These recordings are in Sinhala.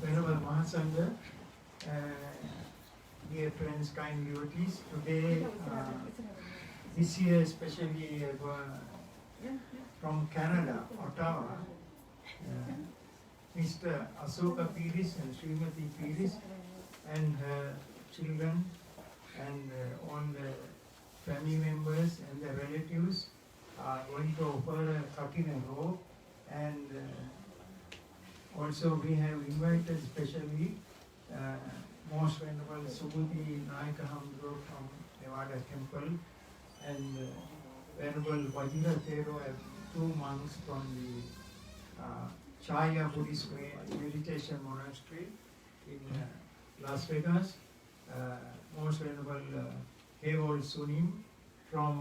Venerable Mahasangha, dear friends, kind devotees, today, this year especially from Canada, Ottawa, Mr. Asoka Piris and Srimati Piris and her children and all the family members and the relatives are going to offer a Katina robe, and also we have invited specially Most Venerable Subhuti Nayaka Hamdro from Nevada Temple and Venerable Vajira Thero, two monks from the Chaya Buddhist Meditation Monastery in Las Vegas, Most Venerable Hewol Sunim from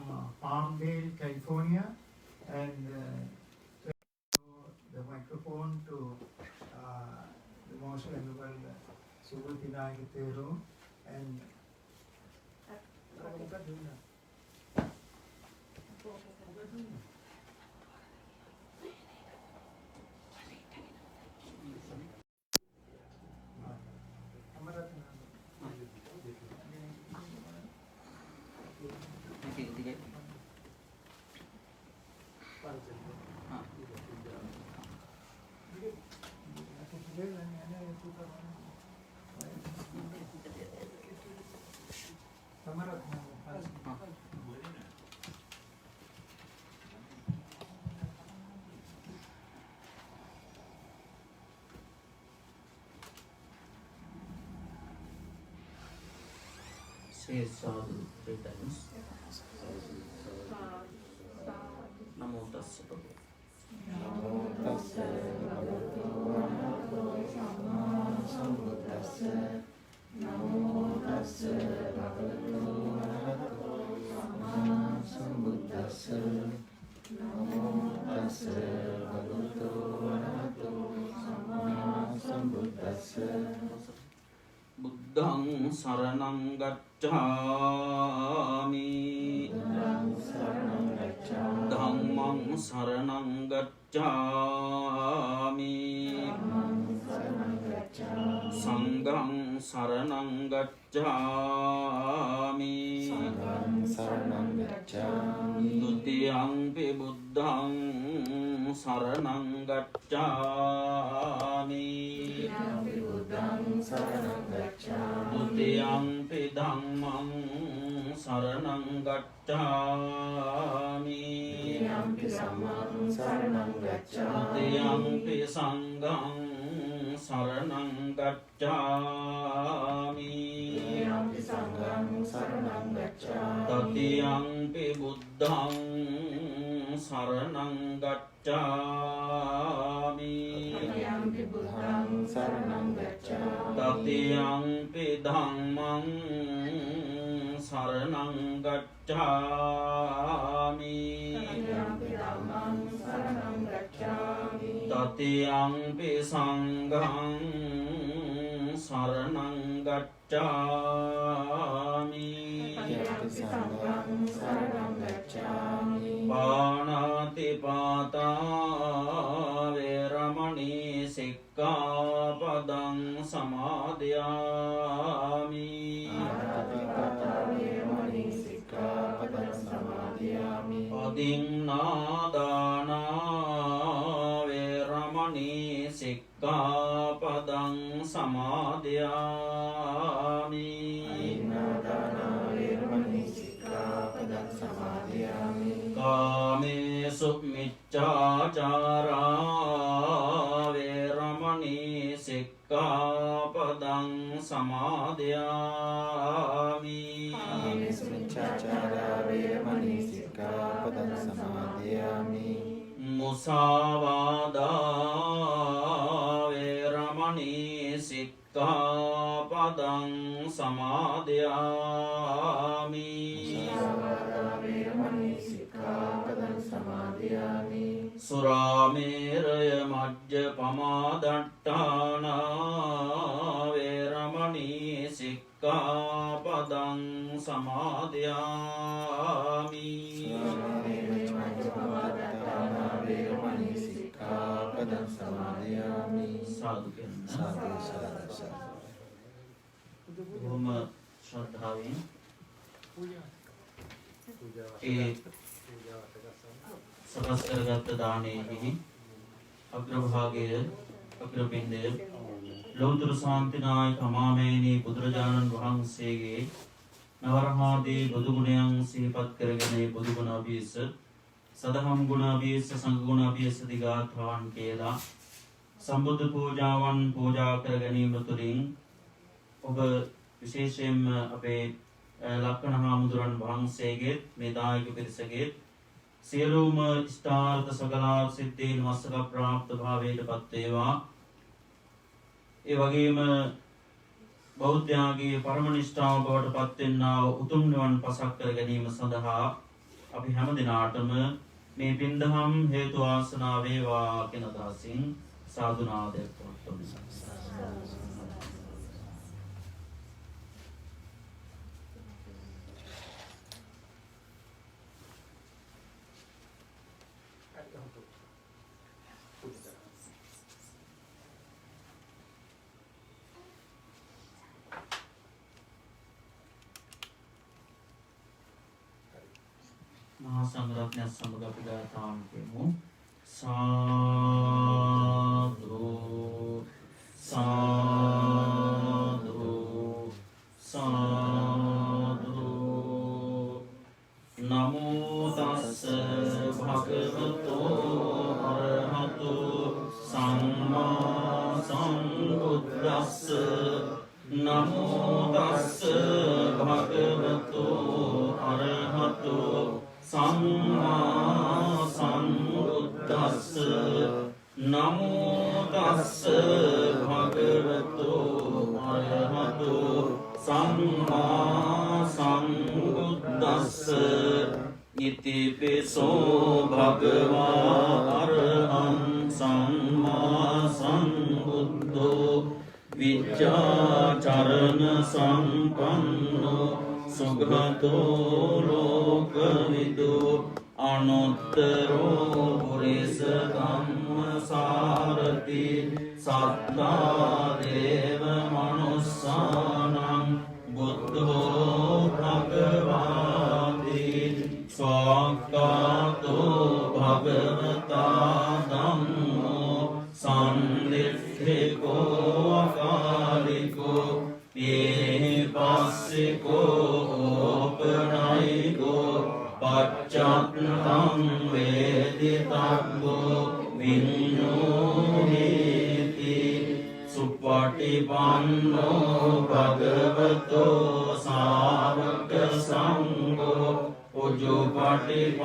Palmdale, California, and the microphone to the Most Venerable Subhuti Nayaka Thero and Say sadhu 3 times. Namo tassa bhagavate. Namo tassa bhagavato arahato samma sambuddhassa. Namo tassa bhagavato arahato samma sambuddhassa. Namo tassa bhagavato arahato samma sambuddhassa. Buddhaṃ saraṇaṃ gacchāmi, Dhammaṃ saraṇaṃ gacchāmi, Saṅghaṃ saraṇaṃ gacchāmi, Dutiyaṃpi buddhaṃ saraṇaṃ gacchāmi, Dutiyaṃpi dhammaṃ saraṇaṃ gacchāmi, Dutiyaṃpi saṅghaṃ saraṇaṃ gacchāmi, Tatiyampi buddhaṃ saraṇaṃ gacchāmi, Tatiyampi dhammaṃ saraṇaṃ gacchāmi, Tatiyampi saṅghaṃ saraṇaṃ gacchāmi, සංඝං සරණං ගච්ඡාමි පාණාතිපාතා වේරමණී සික්ඛාපදං සමාදියාමි අදින්නාදානා වේරමණී සික්ඛාපදං සමාදියාමි කාමේසු මිච්ඡාචාරා වේරමණී සික්ඛාපදං සමාදියාමි මුසාවාදා වේරමණී සික්ඛාපදං සමාදියාමි සුරාමේරය මජ්ජපමාදට්ඨානා වේරමණී සික්ඛාපදං සමාදියාමි සාදු බොහොම ශ්‍රද්ධාවෙන් ඒ සකස් කරගත්ත දානයේහි අග්‍රභාගය අග්‍රපිණ්ඩය ලෞතර ශාන්තිනායක අමාමේනී බුදුරජාණන් වහන්සේගේ නවරහාදී බුදු ගුණයන් සිහිපත් කරගෙන බුදු ගුණ අභියස සදහම් ගුණ අභියස සංඝ ගුණ අභියස දිගාථාන් කියලා සම්බුද්ධ පූජාවන් පූජා කර ගැනීම තුළින් ඔබ විශේෂයෙන්ම අපේ ලක්කන හාමුදුරන් වහන්සේගේ මේ දායක පිරිසගේ සියලුම ඉෂ්ටාර්ථ සකලාර්ථ සිද්ධීන් මස්සක ප්‍රාප්ත භාවයට පත් වේවා. ඒ වගේම බෞද්ධයාගේ පරම නිෂ්ඨාව බවට පත් වෙනා උතුම් නිවන් පසක් කර ගැනීම සඳහා අපි හැම දිනාටම මේ පින්දහම් හේතු වාසනා වේවා කියන අදහසින් සාදු නාදයක් පවත්වමු. මහා සංඝරත්නය සමග අපි ගාථාන් කියමු. සාදු සාදු සාදු නමෝ තස්ස භගවතෝ අරහතෝ සම්මා සම්බුද්දස්ස නමෝ තස්ස භගවතෝ අරහතෝ සම්මා සම්බුද්දස්ස නමෝ තස්ස භගවතෝ අරහතෝ සම්මා සම්බුද්දස්ස ඉතිපිසෝ භගවා අරහං සම්මා සම්බුද්ධෝ විචාචරණ සම්පන්නෝ සුගතෝ ලෝකවිදු අනුත්තරෝ පුරිස ධම්මසාරති සත්තා දේව මනුස්සානං බුද්ධෝ භගවාති ස්වාක්ඛාතෝ භගවතා ධම්මෝ සම්ලිට්ඨිකෝ අකාලිකෝ පස්සිකෝ ඕපනයිකෝ පච්චත්තං වේදිතබ්බෝ විඤ්ඤෝහේති සුප්පටිපන්නෝ භගවතෝ සාවක සංඝෝ උජුපටිපන්නෝ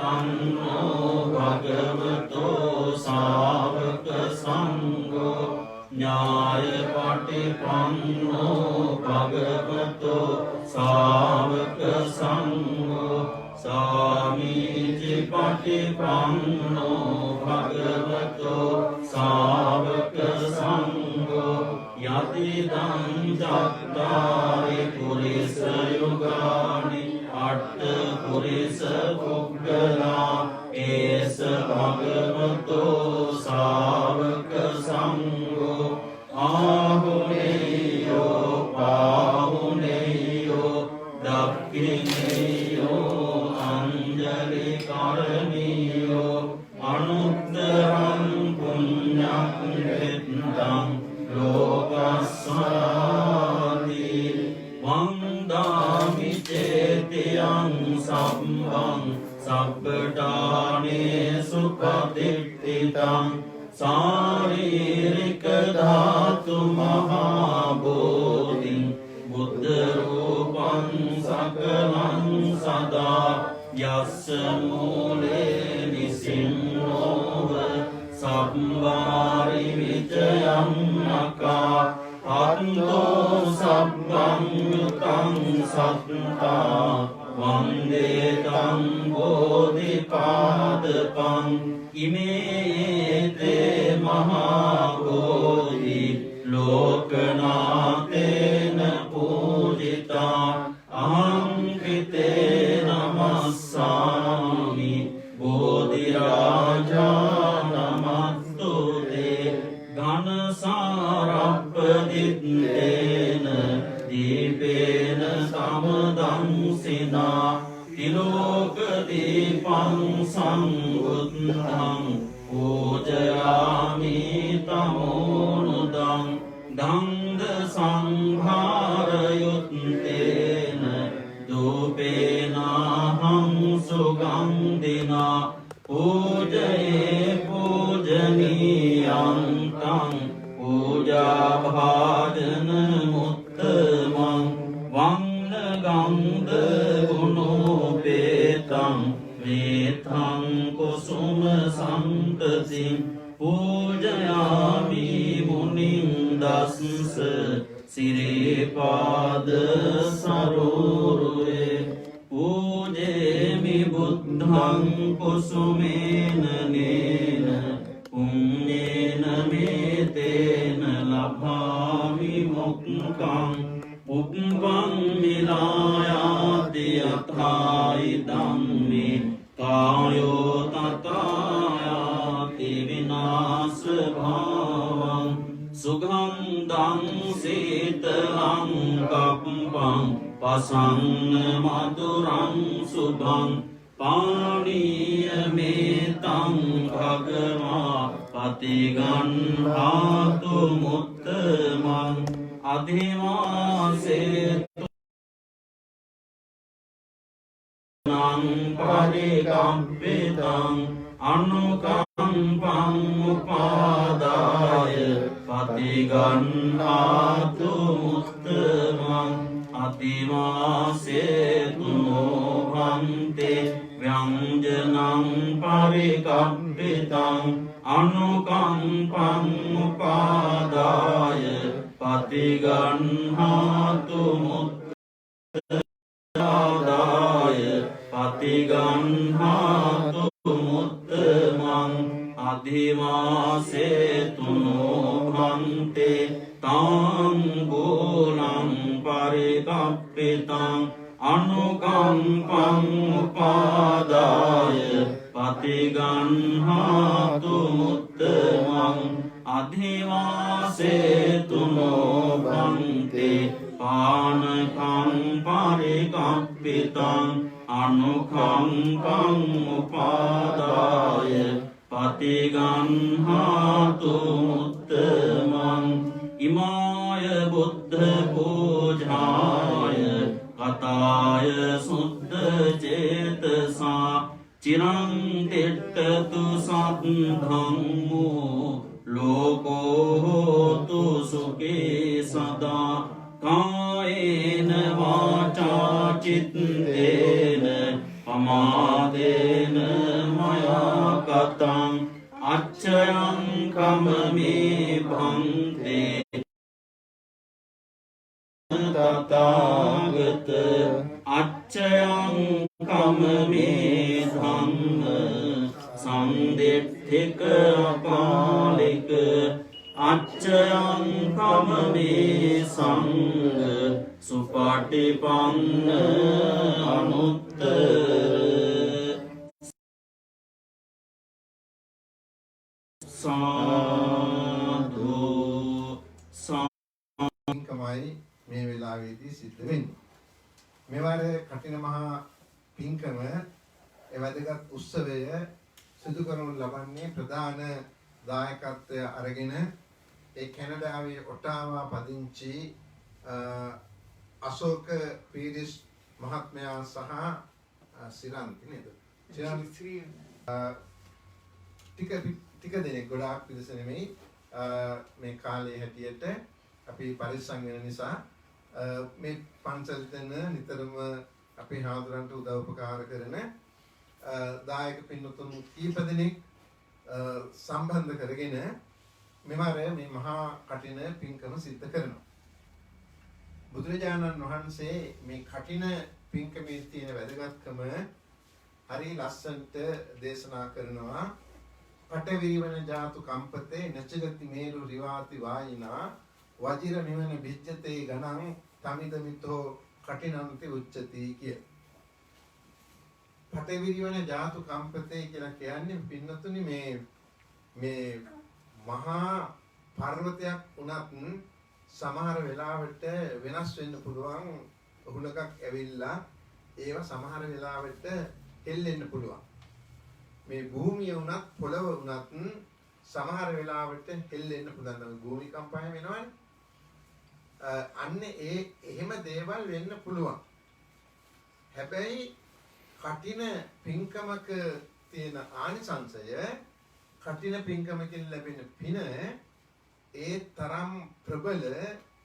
භගවතෝ සාවක සංඝෝ ඥායපටිපන්නෝ භගවතෝ සාවක සංඝෝ සාමීචි පටිපන්නෝ භගවතෝ සාවක සංඝෝ යතිදං චත්තාරි පුරිස යුගානි අට්ඨ පුරිස පුග්ගලා ඒස භගවතෝ ශාවක සංඝෝ ආහුනේයෝ පාහුනේයෝ දක්ඛිනේයෝ අංජලි කරණීයෝ අනුත්තරං පුඤ්ඤං වෙත්තං ලෝකස්සාති වන්දාමි චේතියං සම්බං සබ්බඨානේසු පතිට්ඨිතං සාරීරික ධාතු මහා බෝධිං බුද්ධ රූපං සකලං සදා යස්ස මූලේ නිසින්නෝව සම්වාරි විචයං නකා අත්තෝ සබ්බං යුතං සත්තා වන්දේ තං බෝධිපාදපං ඉමේතේ මහා බෝධි ලෝකනාතේන පූජිතා අහං කිතේ නමස්සාමි බෝධි රාජා නමස්තුතේ ඝනසාරප්පදිත්තේන දීපේන සමදංසිනා තිලෝක දීපං සංවුද්ධං පූජයාමි තමෝනුදං දන්ද සංඝාරයුත්තේන දූපේනාහං සුගන්ධිනා පූජයේ පූජනීයං තං පූජාභාජන මුත්තමං වන්නගන්ධ ගුණෝපේතං වේතං කුසුම සම්පතිං පූජයාමි මුනිං දස්ස සිරිපාද සරෝරුවේ පූජේමි බුද්ධං කුසුමේන නේන පුඤ්ඤේන මේතේන ලභාමි මොක්ඛං උප්පං මිලායාති යථායි ධම්මේ කායෝ තථායාති විනාශ භාවං සුගන්ධං සීතලං කප්පං පසං මధుරං සුභං පාණීයමේතං භගවා පතිගණ්හාතු මුත්තමං අධිවාසේතු නං පරිකම්පිතං අනුකම්පං උපාදාය පතිගණ්හාතු මුත්තමං අතිවාසේතු නොහන්තේ ව්‍යංජනං පරිකම්පිතං අනුකම්පං උපාදාය පතිගණ්හාතු මුත්තාදාය පතිගණ්හාතු මුත්තමං අධිවාසේතු නොහන්තේ තාංගූලං පරිකම්පිතං අනුකම්පං උපාදාය පතිගණ්හාතු මුත්තමං අධිවාසේතු නොභන්තේ පානකං පරිකම්පිතං අනුකම්පං උපාදාය පතිගණ්හාතු මුත්තමං ඉමාය බුද්ධ පූජාය කතාය සුද්ධ චේතසා චිරං තිට්ඨතු සද්ධම්මෝ ලෝකෝ හෝතු සුඛේ සදා කායේන වාචා චිත්තේන පමාදේන මයා කතං අච්ඡයං කමමේ භන්තේ තථාගත අච්ඡයං කමමේ ධම්ම සම්දෙට්ඨික අකාලික අච්ඡයං කමමේ සංඝ සුපටිපන්න අනුත් සාදු පින්කමයි මේ වෙලාවේදී සිද්ධ වෙන්නේ. මෙවර කටින මහා පින්කම එවැදගත් උත්සවය සිදු කරනු ලබන්නේ ප්‍රධාන දායකත්වය අරගෙන ඒ කැනඩාවේ ඔටාවා පදිංචි අශෝක පීරිස් මහත්මයා සහ සිරන්ති නේද? ටික දෙනෙක් ගොඩාක් පිරිස නෙමෙයි මේ කාලේ හැටියට අපි පරිස්සම් වෙන නිසා මේ පන්සලෙන් නිතරම අපේ හාමුදුරන්ට උදව් උපකාර කරන දායක පින්වතුන් කීප දෙනෙක් සම්බන්ධ කරගෙන මෙවර මේ මහා කටින පින්කම සිද්ධ කරනවා. බුදුරජාණන් වහන්සේ මේ කටින පින්කමේ තියෙන වැදගත්කම හරි ලස්සනට දේශනා කරනවා. පටවිරිවන ජාතු කම්පතේ නචගති මේරු රිවාති වායිනා වජිර නිවන බිජ්ජතේ ගණං තමිදමිතෝ කටිනන්ති උච්චති කිය. පටවිරිවන ජාතු කම්පතේ කියලා කියන්නේ පින්නතුනි මේ මහා පර්වතයක් උනත් සමහර වෙලාවට වෙනස් වෙන්න පුළුවන්. උහුලකක් ඇවිල්ලා ඒව සමහර වෙලාවට හෙල්ලෙන්න පුළුවන්. මේ භූමිය උනත් පොළව උනත් සමහර වෙලාවට හෙල්ලෙන්න පුළුවන්. භූමිකම්පය වෙනවනේ. අන්න එහෙම දේවල් වෙන්න පුළුවන්. හැබැයි කටින පින්කමක තියෙන ආනිසංසය කටින පින්කමකින් ලැබෙන පින ඒ තරම් ප්‍රබල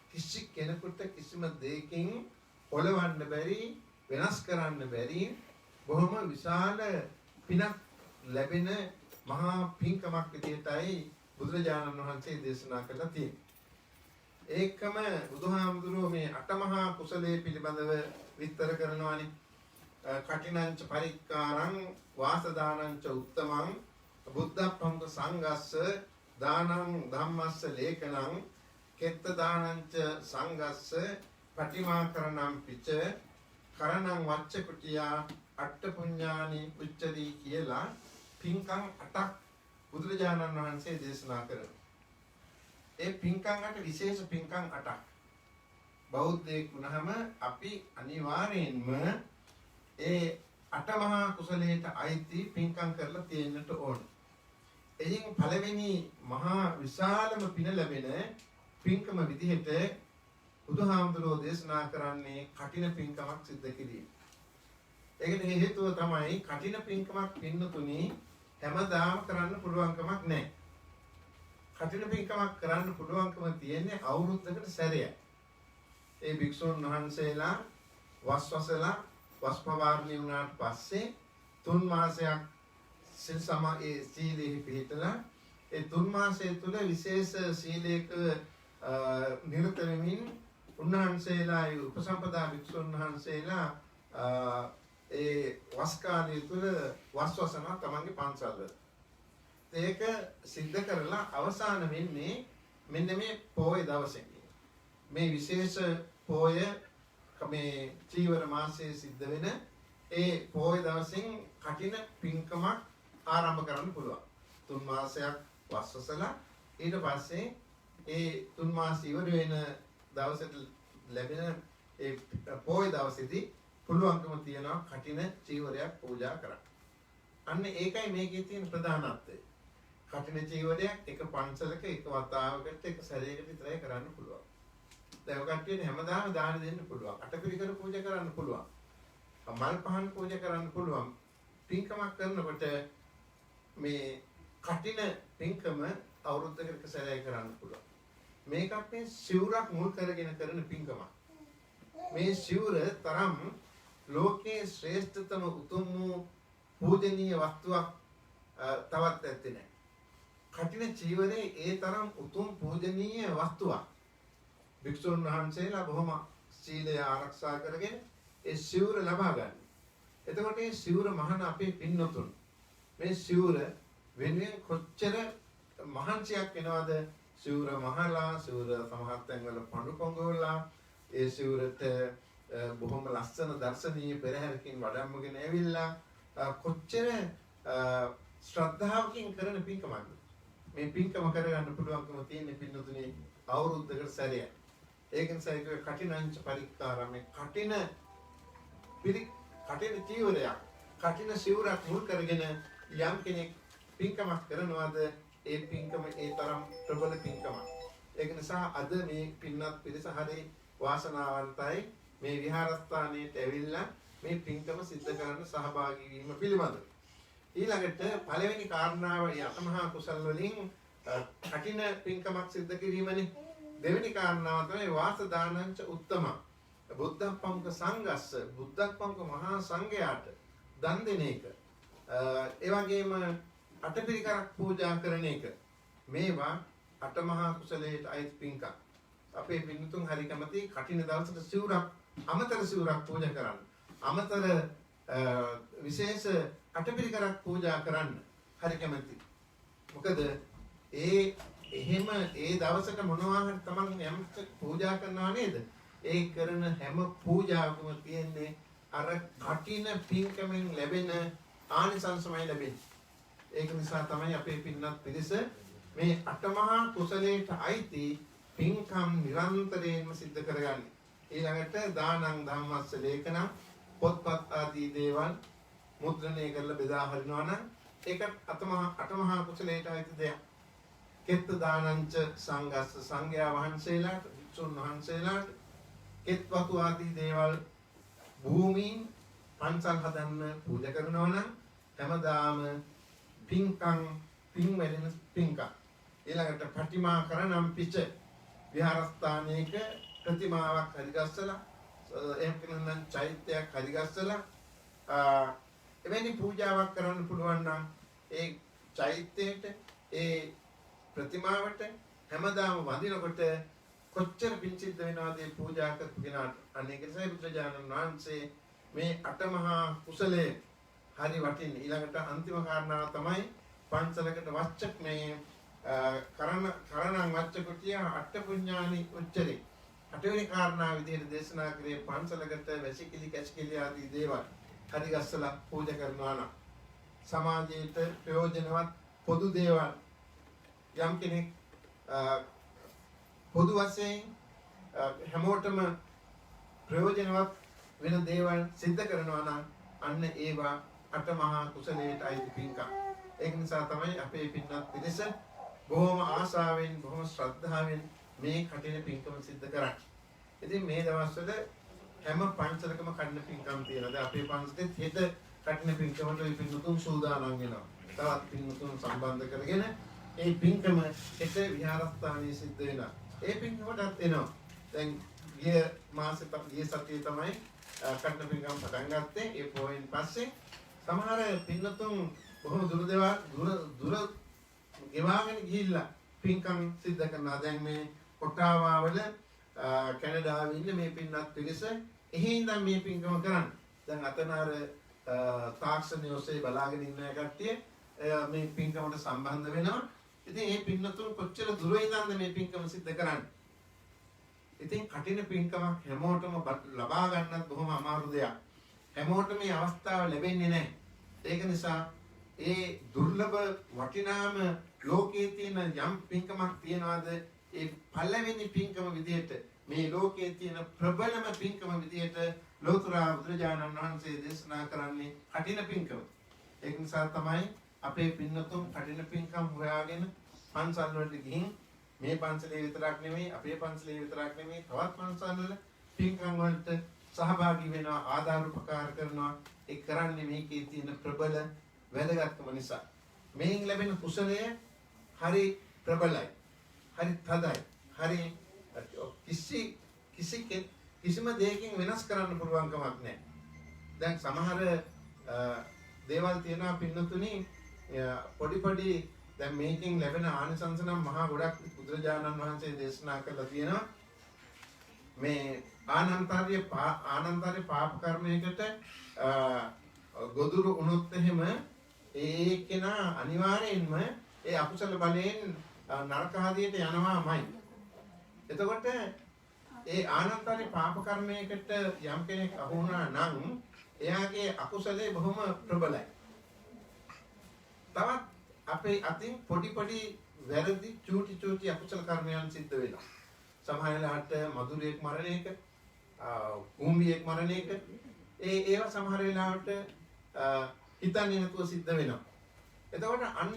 කිසි කෙනෙකුට කිසිම දෙයකින් ඔලවන්න බැරි වෙනස් කරන්න බැරි බොහොම විශාල පිනක් ලැබෙන මහා පින්කමක් විදිහටයි බුදුරජාණන් වහන්සේ දේශනා කළා තියෙන්නේ. ඒකම බුදුහාමුදුරුවෝ මේ අටමහා කුසලයේ පිළිබඳව විස්තර කරනවානේ. කටිනංච පරික්කාරං වාසදානංච උත්තමං බුද්ධප්පංග සංඝස්ස දානං ධම්මස්ස ලේඛනං කෙත්ත දානංච සංඝස්ස පටිමාකරණං පිච කරණං වච්ච කුටියා අට්ඨ පුඤ්ඤානි උච්චති කියලා පින්කම් 8ක් බුදුරජාණන් වහන්සේ දේශනා කරනවා. ඒ පින්කම් 8 විශේෂ පින්කම් 8ක්. බෞද්ධයෙක් වුණාම අපි අනිවාර්යෙන්ම ඒ අටමහා කුසලයට අයිති පින්කම් කරලා තියෙන්නට ඕන. එයින් පළවෙනි මහා විශාලම පින ලැබෙන පින්කම විදිහට බුදුහාමුදුරෝ දේශනා කරන්නේ කටින පින්කමක් සිද්ධ කිරීම. ඒකට හේතුව තමයි කටින පින්කමක් පින්නතුනි හැමදාම කරන්න පුළුවන්කමක් නැහැ. කටින පින්කමක් කරන්න පුළුවන්කම තියෙන්නේ අවුරුද්දකට සැරයක්. ඒ භික්ෂුන් වහන්සේලා වස්වසලා වස්පවාරණය වුණාට පස්සේ 3 මාසයක් සිල් සමාධි සීලෙහි පිහිටලා ඒ 3 මාසය තුල විශේෂ සීලයක නිරත වෙමින් උන්වහන්සේලා උපසම්පදා භික්ෂුන් වහන්සේලා ඒ වස් කාලය තුල වස්වසන තමන්ගේ පන්සල්වල ඒක සිද්ධ කරලා අවසාන වෙන්නේ මෙන්න මේ පොය දවසේ. මේ විශේෂ පොය මේ චීවර මාසයේ සිද්ධ වෙන ඒ පොය දවසින් කටින පින්කමක් ආරම්භ කරන්න පුළුවන්. 3 මාසයක් වස්වසලා ඊට පස්සේ ඒ 3 මාස ඉවර වෙන දවසට ලැබෙන ඒ පොය දවසේදී පුළුවන්කම තියනවා කටින චීවරයක් පූජා කරන්න. අන්න ඒකයි මේකේ තියෙන ප්‍රධානත්වය. කටින චීවරයක් එක පන්සලක එක වතාවකට එක සැරයකට විතරයි කරන්න පුළුවන්. දැන් ඔය කට්ටියට හැමදාම දාන දෙන්න පුළුවන්. අටපිරිකර පූජා කරන්න පුළුවන්. මල් පහන් පූජා කරන්න පුළුවන්. පින්කමක් කරනකොට මේ කටින පින්කම අවුරුද්දකට එක සැරයක් කරන්න පුළුවන්. මේකත් මේ සිවුරක් මුල් කරගෙන කරන පින්කමක්. මේ සිවුර තරම් ලෝකයේ ශ්‍රේෂ්ඨතම උතුම් වූ පූජනීය වස්තුවක් තවත් ඇත්තේ නැහැ. කටින චීවරේ ඒ තරම් උතුම් පූජනීය වස්තුවක්. භික්ෂුන් වහන්සේලා බොහොම සීලය ආරක්ෂා කරගෙන ඒ සිවුර ලබා ගන්න. එතකොට මේ සිවුර මහාන අපේ පින්නතුන් මේ සිවුර වෙනුවෙන් කොච්චර මහන්සියක් වෙනවද? සිවුර මහලා සිවුර සමහත් තැන්වල පඳු කොංගවලා ඒ සිවුරට බොහොම ලස්සන දර්ශනීය පෙරහැරකින් වඩම්මගෙන ඇවිල්ලා කොච්චර ශ්‍රද්ධාවකින් කරන පින්කමක්ද. මේ පින්කම කරගන්න පුළුවන්කම තියෙන පින්නතුනේ අවුරුද්දකට සැරයක්. ඒක නිසා ඒක කටිනංච පරික්කාරම මේ කටින චීවරයක් කටින සිවුරක් මුල් කරගෙන යම් කෙනෙක් පින්කමක් කරනවාද ඒ පින්කම ඒ තරම් ප්‍රබල පින්කමක්. ඒක නිසා අද මේ පින්නත් පිරිස හරි වාසනාවන්තයි මේ විහාරස්ථානයට ඇවිල්ලා මේ පින්කම සිද්ධ කරන්න සහභාගී වීම පිළිබඳව. ඊළඟට පළවෙනි කාරණාව යතමහා කුසල වලින් කටින පින්කමක් සිද්ධ කිරීමනේ. දෙවෙනි කාරණාව තමයි වාස දානංච උත්තම. බුද්ධප්පංක සංඝස්ස බුද්ධප්පංක මහා සංඝයාට දන් දෙන එක. ඒ වගේම අටපිරිකරක් පූජා කරන එක. මේවා අටමහා කුසලයට අයිති පින්කම්. අපේ පින්තුන් හරි කැමති කටින දවසට සිවුරක් අමතර සිවුරක් පූජා කරන්න. අමතර විශේෂ අටපිරිකරක් පූජා කරන්න හරි කැමති. මොකද එහෙම ඒ දවසට මොනවා හරි තමන් යම් පූජා කරනවා නේද? ඒ කරන හැම පූජාවකම තියෙන්නේ අර කටින පින්කමෙන් ලැබෙන ආනිසංසමයි ලැබෙන්නේ. ඒක නිසා තමයි අපේ පින්නත් පිරිස මේ අටමහා කුසලයට අයිති පින්කම් නිරන්තරයෙන්ම සිද්ධ කරගන්නේ. ඊළඟට දානං ධම්මස්ස ලේඛනං පොත්පත් ආදී දේවල් මුද්‍රණය කරලා බෙදා හරිනවා නම් ඒක අටමහා කුසලයට අයිති දෙයක්. කෙත්ත දානංච සංඝස්ස සංඝයා වහන්සේලාට වික්ෂුන් වහන්සේලාට කෙත් වතු ආදී දේවල් භූමීන් පන්සල් හදන්න පූජා කරනවා නම් හැමදාම පින්කම් පින් වෙන පින්කම්. ඊළඟට ප්‍රතිමා කරනම් පිච විහාරස්ථානයක ප්‍රතිමාවක් හරිගස්සලා එහෙම කියනනම් චෛත්‍යයක් හරිගස්සලා එවැනි පූජාවක් කරන්න පුළුවන් නම් ඒ චෛත්‍යයට ඒ ප්‍රතිමාවට හැමදාම වදිනකොට කොච්චර පින් සිද්ධ වෙනවද මේ පූජා කරපු කෙනාට. අනේක නිසා බුදුරජාණන් වහන්සේ මේ අටමහා කුසලයේ හරි වටින්නේ. ඊළඟට අන්තිම කාරණාව තමයි පංචලකට වච්චක් මේ කරණං වච්චකුටිය අට පුඤ්ඤානි උච්චරේ. අටවෙනි කාරණාව විදිහට දේශනා කරේ පංචලකට වැසිකිලි කැසිකිලි ආදී දේවල් හරි ගස්සලා පූජා කරනවා නම් සමාජයට ප්‍රයෝජනවත් පොදු දේවල් යම් කෙනෙක් පොදු වශයෙන් හැමෝටම ප්‍රයෝජනවත් වෙන දේවල් සිද්ධ කරනවා නම් අන්න ඒවා අටමහා කුසලයට අයිති පින්කම්. ඒක නිසා තමයි අපේ පින්නත් පිරිස බොහොම ආශාවෙන් බොහොම ශ්‍රද්ධාවෙන් මේ කටින පින්කම සිද්ධ කරන්නේ. ඉතින් මේ දවස්වල හැම පන්සලකම කටින පින්කම් තියෙනවා. අපේ පන්සලෙත් හෙට කටින පින්කමට අපි පින්තුන් සූදානම් වෙනවා. තවත් පින්තුන් සම්බන්ධ කරගෙන ඒ පින්කම හෙට විහාරස්ථානයේ සිද්ධ වෙනවා. ඒ පින්කමටත් එනවා. දැන් ගිය සතියේ තමයි කටින පින්කම් පටන් ගත්තේ. ඒ පොයෙන් පස්සේ සමහර පින්තුන් බොහොම දුර ගෙවාගෙන ගිහිල්ලා පින්කම් සිද්ධ කරනවා. දැන් මේ කොටාවාවල කැනඩාවේ ඉන්න මේ පින්නත් පිරිස එහෙන් ඉඳන් මේ පින්කම කරන්නේ. දැන් අතන අර තාක්ෂණය ඔස්සේ බලාගෙන ඉන්න කට්ටිය මේ පින්කමට සම්බන්ධ වෙනවා. ඉතින් මේ පින්නතුන් කොච්චර දුර ඉඳන්ද මේ පින්කම සිද්ධ කරන්නේ. ඉතින් කටින පින්කමක් හැමෝටම ලබා ගන්නත් බොහොම අමාරු දෙයක්. හැමෝටම මේ අවස්ථාව ලැබෙන්නේ නැහැ. ඒක නිසා ඒ දුර්ලභ වටිනාම ලෝකයේ තියෙන යම් පින්කමක් තියනවාද ඒ පළවෙනි පින්කම විදිහට මේ ලෝකයේ තියෙන ප්‍රබලම පින්කම විදිහට ලෝතර බුදුරජාණන් වහන්සේ දේශනා කරන්නේ කටින පින්කම. ඒක නිසා තමයි අපේ පින්නතුන් කටින පින්කම් හොයාගෙන පන්සල් වලට ගිහින් මේ පන්සලේ විතරක් නෙමෙයි අපේ පන්සලේ විතරක් නෙමෙයි තවත් පන්සල් වල පින්කම් වලට සහභාගී වෙනවා ආධාර උපකාර කරනවා. ඒ කරන්නේ මේකේ තියෙන ප්‍රබල වැදගත්කම නිසා. මේන් ලැබෙන කුසලය හරි ප්‍රබලයි. හරි තදයි. හරි කිසිම දෙයකින් වෙනස් කරන්න පුළුවන් කමක් නැහැ. දැන් සමහර දේවල් තියෙනවා පින්නතුනි පොඩි දැන් මේකෙන් ලැබෙන ආනිසංස නම් මහා ගොඩක් බුදුරජාණන් වහන්සේ දේශනා කරලා තියෙනවා. මේ ආනන්තාර්ය පාප කර්මයකට ගොදුරු වුණොත් එහෙම ඒ කෙනා අනිවාර්යෙන්ම ඒ අකුසල බලයෙන් නරක ආදියට යනවාමයි. එතකොට ඒ ආනන්තරි පාප කර්මයකට යම් කෙනෙක් අහු වුණා නම් එයාගේ අකුසලයේ බොහොම ප්‍රබලයි. තවත් අපේ අතින් පොඩි වැරදි චූටි අකුසල කර්මයන් සිද්ධ වෙනවා. සමහර වෙලාවට මధుරයක් මරණ එක, කුඹියෙක් මරණ එක, ඒවා සමහර වෙලාවට හිතන්නේ නැතුව සිද්ධ වෙනවා. එතකොට අන්න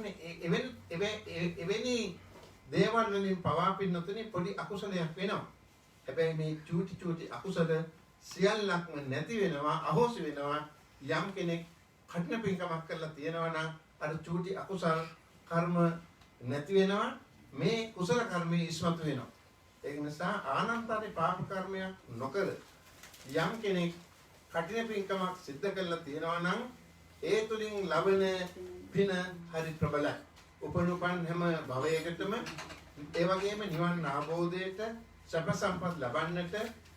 එවැනි දේවල් වලින් පවා පින්නතුනේ පොඩි අකුසලයක් වෙනවා. හැබැයි මේ චූටි අකුසල සියල්ලක්ම නැති වෙනවා, අහෝසි වෙනවා. යම් කෙනෙක් කඨින පින්කමක් කරලා තියෙනවා නම් අර චූටි අකුසල කර්ම නැති වෙනවා. මේ කුසල කර්මයේ ඉස්මතු වෙනවා. ඒ නිසා ආනන්තරි පාප කර්මයක් නොකර යම් කෙනෙක් කඨින පින්කමක් සිද්ධ කරලා තියෙනවා නම් ඒ තුලින් ලබන පින හරි ප්‍රබලයි. උපනුපන් හැම භවයකටම ඒ වගේම නිවන් ආબોධයට සැප සම්පත් ලබන්නට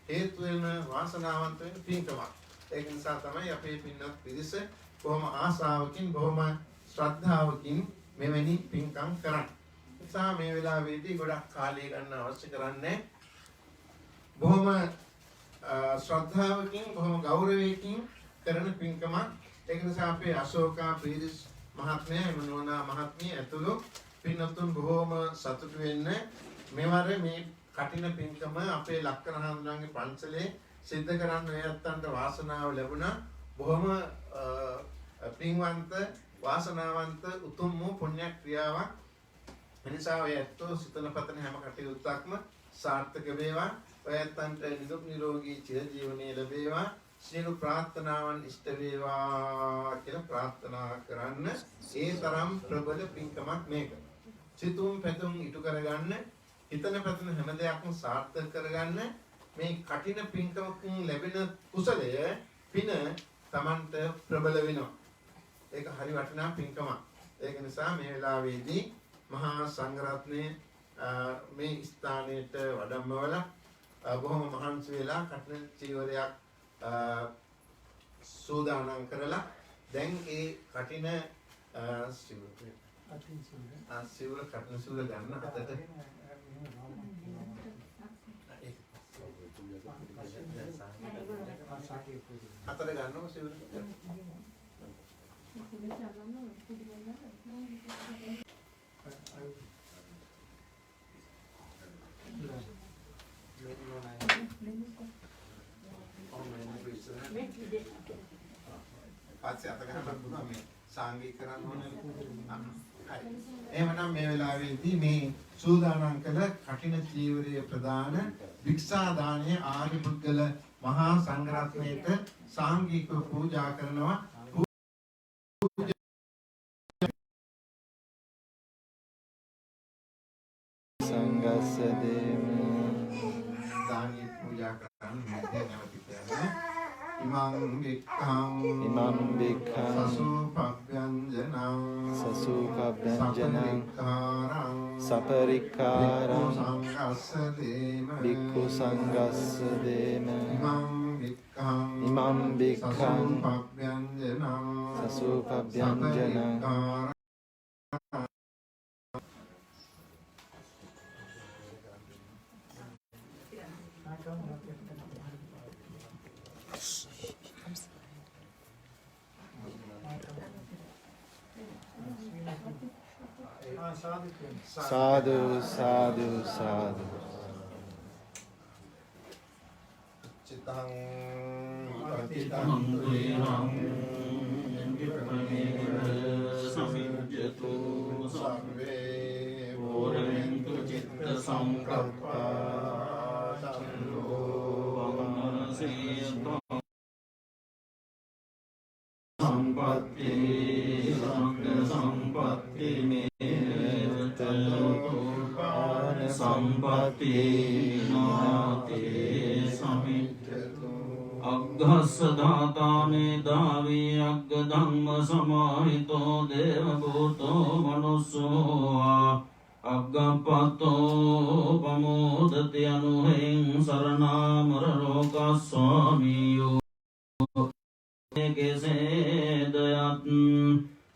හේතු වෙන වාසනාවන්ත වෙන පින්කමක්. ඒක නිසා තමයි අපේ පින්වත් පිරිස බොහොම ආසාවකින් බොහොම ශ්‍රද්ධාවකින් මෙවැනි පින්කම් කරන්නේ. නිසා මේ වෙලාවේදී ගොඩක් කාලය ගන්න අවශ්‍ය කරන්නේ බොහොම ශ්‍රද්ධාවකින් බොහොම ගෞරවයකින් කරන පින්කමක්. ඒක නිසා අපේ අශෝකා පීරිස් මහත්මයා එමනෝනා මහත්මිය ඇතුළු පින්වත්තුන් බොහොම සතුටු වෙන්න මෙවර මේ කටින පින්කම අපේ ලක්කන හඳුනන්ගේ පන්සලේ සිද්ධ කරන්න ඔයත්තන්ට වාසනාව ලැබුණා. බොහොම පින්වන්ත වාසනාවන්ත උතුම් වූ පුණ්‍ය ක්‍රියාවක්. එනිසා ඔය ඇත්තෝ සිතන පතන හැම කටයුත්තක්ම සාර්ථක වේවා. ඔය ඇත්තන්ට නිදුක් නිරෝගී චිරජීවනයේ ලැබේවා. සියලු ප්‍රාර්ථනාවන් ඉෂ්ට වේවා කියලා ප්‍රාර්ථනා කරන්න. ඒ තරම් ප්‍රබල පින්කමක් මේක. සිතුම් පැතුම් ඉටු කරගන්න, හිතන පැතන හැම දෙයක්ම සාර්ථක කරගන්න මේ කටින පින්කමකින් ලැබෙන කුසලය පින Tamanට ප්‍රබල වෙනවා. ඒක හරි වටිනා පින්කමක්. ඒක නිසා මේ වෙලාවේදී මහා සංඝරත්නයේ මේ ස්ථානයට වඩම්මවලා බොහොම මහන්සි වෙලා කටින චීවරයක් සූදානම් කරලා දැන් ඒ කටින සිවුර කටින සිවුර ගන්න අතට අතට ගන්නව සිවුර පස්සේ අත ගන්න පුළුවන් මේ සාංගික කරන්න ඕනේ. හරි. එහෙමනම් මේ වෙලාවේදී මේ සූදානම් කළ කඨින චීවරයේ ප්‍රදාන වික්ෂා දානයේ ආර්ය පුද්ගල මහා සංඝරත්නයට සාංගික පූජා කරනවා. සංඝස්ස දේම දානීය පූජා කරන්නේ නැවතිතන ඉමං වික්ඛං සසුපභ්‍යංජනං සපරික්ඛාරං භික්ඛු සංඝස්ස දේම ඉමං වික්ඛං සසුපභ්‍යංජනං साधु साधु साधु चित्तं पतितं समिज्जतु सर्वे पूर्णन्तु चित्तसंकल्पा संपत्ति संपत्ति में संपत्ति नाते समिज्जतु अग्घस्स दाता में दावी अग्ग धम्म समाहितो देवभूतो मनुष्यो अग्गपतो पमोदति अनुहिं शरणामरलोका स्वामियो केसे दयात्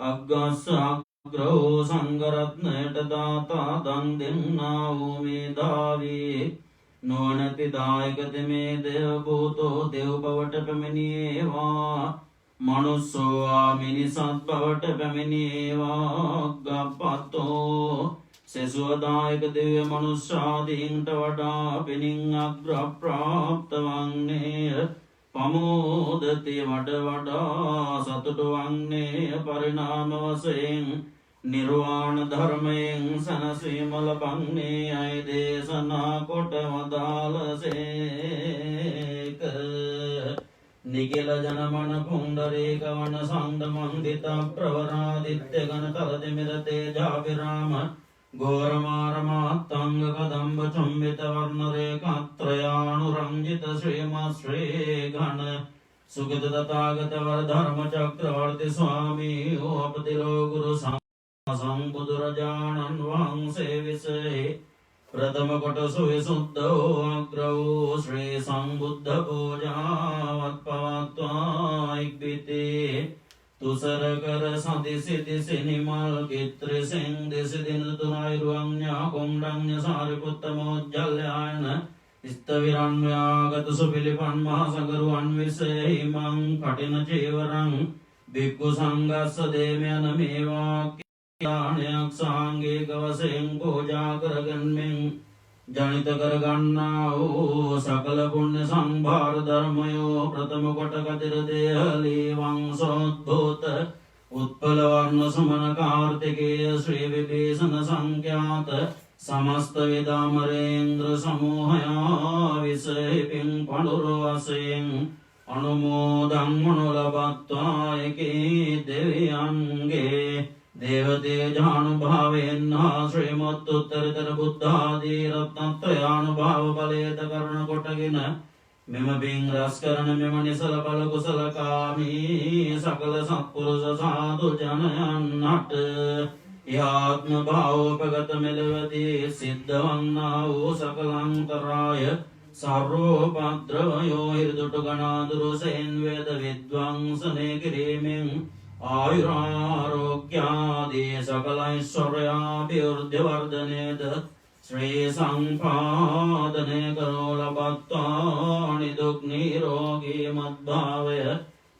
अग्गस्स अग्रो संगरत्नट दाता दंदिं नावो मेधावी නුවණැති දායක තෙමේ දේව භූතෝ දෙව් බවට පැමිණියේවා මනුස්සෝවා මිනිසත් බවට පැමිණියේවා ගප්පත්තෝ සෙසුවදායක දිව්‍ය මනුෂ්‍යාදීන්ට වඩා පිණින් අග්‍රප්‍රාප්ත වන්නේය පමෝදති වඩ වඩා සතුටු වන්නේ පරිණාම වශයෙන් නිර්වාණ ධර්මයෙන් සනසීම ලබන්නේ අය දේශනා කොට වදාළසේක නිගල ජනමන පුණ්ඩරීක වන සංඝ මන්දිත ප්‍රවරාදිත්‍ය ගණ තලතිමිර තේජාවිරාම ගෝරමාරමාත්තංග කදම්බ චුම්බිත වර්ණ රේඛත්‍රයානුරංජිත ශ්‍රීමත් ශ්‍රී ඝන සුගත තථාගත වර ධර්ම චක්‍රවර්ති ස්වාමී ඕපතිලෝ ගුරු සංබුදුරජාණන් වහන්සේ විසේ ප්‍රථම කොටසු විසුද්ධෝ අග්‍රවූ ශ්‍රී සම්බුද්ධ පූජාවත් පවත්වා ඉක්බිතේ තුසර කර සදිසි දිසි නිමල් කිත්‍රි සිං දිසි දින තුනයි රුවන්ඥා කොණ්ඩඤ්ඤ සාරිපුත්ත මෝජ්ජල්යායන ස්තවිරන්වයාගත සුපිලිපන් මහ සගරුවන් විසේ හිමං කටින චේවරං භික්ඛු සංඝස්ස දේමයන මේවා ඥානයක් සාංගික වශයෙන් පූජා කරගන්මින් ජනිත කරගන්නා වූ සකල පුණ්‍ය සම්භාර ධර්මයෝ ප්‍රථම කොට කතිර දේහලී වංශෝද්භූත උත්පල වර්ණ සුමන කාර්තිකේය ශ්‍රී විභීෂණ සංඛ්‍යාත සමස්ත විදාමරේන්ද්‍ර සමූහයා විසහිපින් පඬුර වශයෙන් අනුමෝදන් වනු ලබත්වා එකී දෙවියන්ගේ දේවතේජානුභාවයෙන් හා ශ්‍රීමත් උත්තරීතර බුද්ධාදී රත්නත්‍රයානුභාව බලයද කරන කොටගෙන මෙම පින් රැස් කරන මෙම නිසල බල කුසලකාමී සකල සත්පුරුෂ සාදු ජනයන්ට යාත්ම භාවෝපගත මෙලවදී සිද්ධ වන්නා වූ සකලංතරාය සර්වෝපද්‍රවයෝ හිරිදුටු ගනාදුරුසෙන් වේද විද්වංසනය කිරීමෙන් ආයුරාරෝග්‍යාදී සකලයිශ්වර්යාභිවෘද්ධි වර්ධනයද ශ්‍රී සංපාදනය කරනු ලබත්වා නිදුක් නිරෝගී මත්භාවය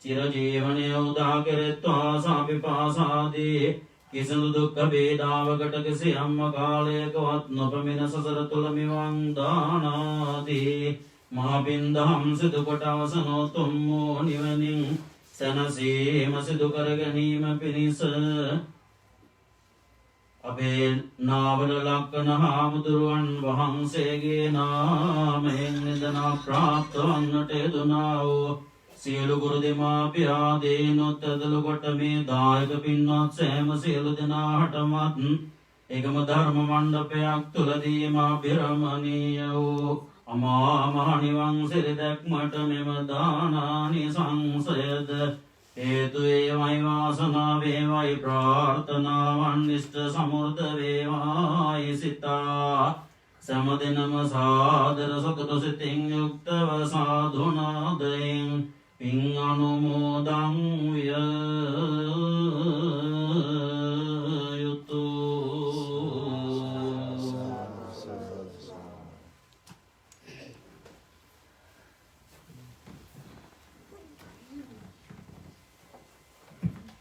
චිරජීවනය උදා කෙරෙත්වා සාපිපාසාදී කිසිදු දුක්ඛ වේදාවකට කිසියම්ම කාලයකවත් නොපමින සසර තුල මිවන් දානාදී මහ පින්දහම් සිදු කොට අවසනෝතුම් වූ නිවනින් සැනසීම සිදු කර ගැනීම පිණිස අපේ නාවල ලක්කන හාමුදුරුවන් වහන්සේගේ නාමයෙන් නිදනා ප්‍රාප්ත වන්නට යෙදුනා වූ සියලු ගුරු දෙමාපියාදීනොත් ඇදලු කොට මේ දායක පින්වත් සෑම සියලු දෙනාටමත් එකම ධර්ම මණ්ඩපයක් තුලදීම අභිරමණීය වූ අමා මහ නිවන් සිරි දැක්මට මෙම දානානි සංසයද හේතු වේවයි වාසනා වේවයි ප්‍රාර්ථනාවන් ඉෂ්ට සමුර්ථ වේවායි සිතා සමදිනම සාදර සතුට සිතින් යුක්තව සාධුනාදයෙන් පින් අනුමෝදන් විය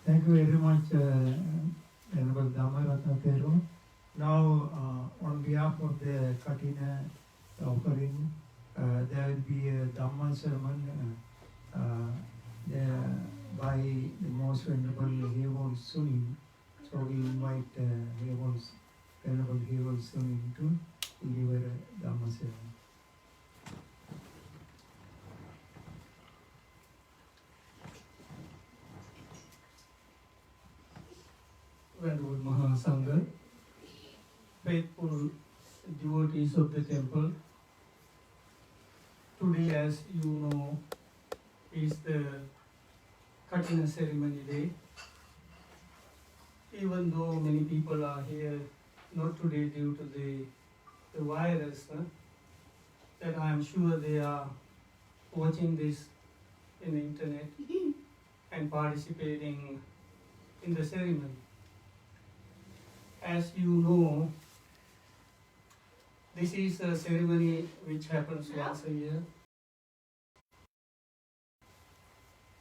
Thank you very much, Venerable Dhammaratna Theru. Now, on behalf of the Katina offering, there will be a Dhamma sermon by the Most Venerable Hewol Sunim. So we invite Venerable Hewol Sunim to deliver a Dhamma sermon. Venerable Mahasangha, faithful devotees of the temple, today, as you know, is the Katina ceremony day. Even though many people are here not today due to the virus, that I am sure they are watching this in the internet and participating in the ceremony. As you know, This is a ceremony which happens once a year.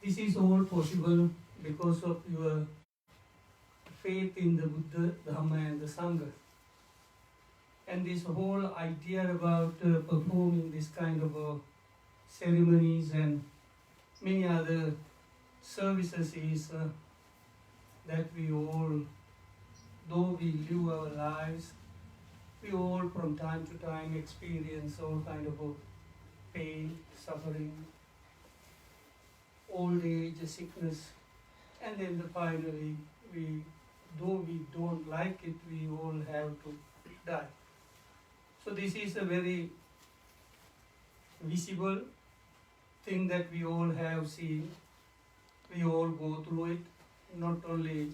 This is all possible because of your faith in the Buddha, Dhamma and the Sangha. And this whole idea about performing this kind of ceremonies and many other services is that we all, though we live our lives, we all from time to time experience all kind of pain, suffering, old age, sickness, and then finally, though we don't like it, we all have to die. So this is a very visible thing that we all have seen. We all go through it. Not only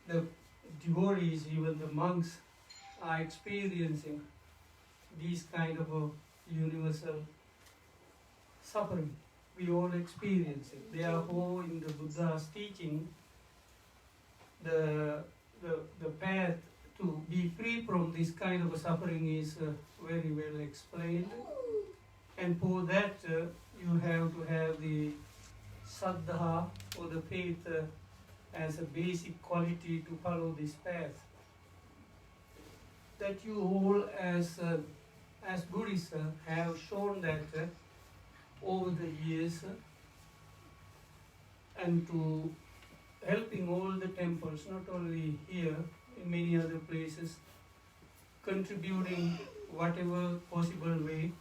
the devotees, even the monks are experiencing these kind of a universal suffering. We all experience it. Therefore, in the Buddha's teaching, the path to be free from this kind of a suffering is very well explained. And for that, you have to have the saddha or the faith as a basic quality to follow this path. That you all as Buddhists have shown that over the years and to helping all the temples, not only here, in many other places, contributing whatever possible way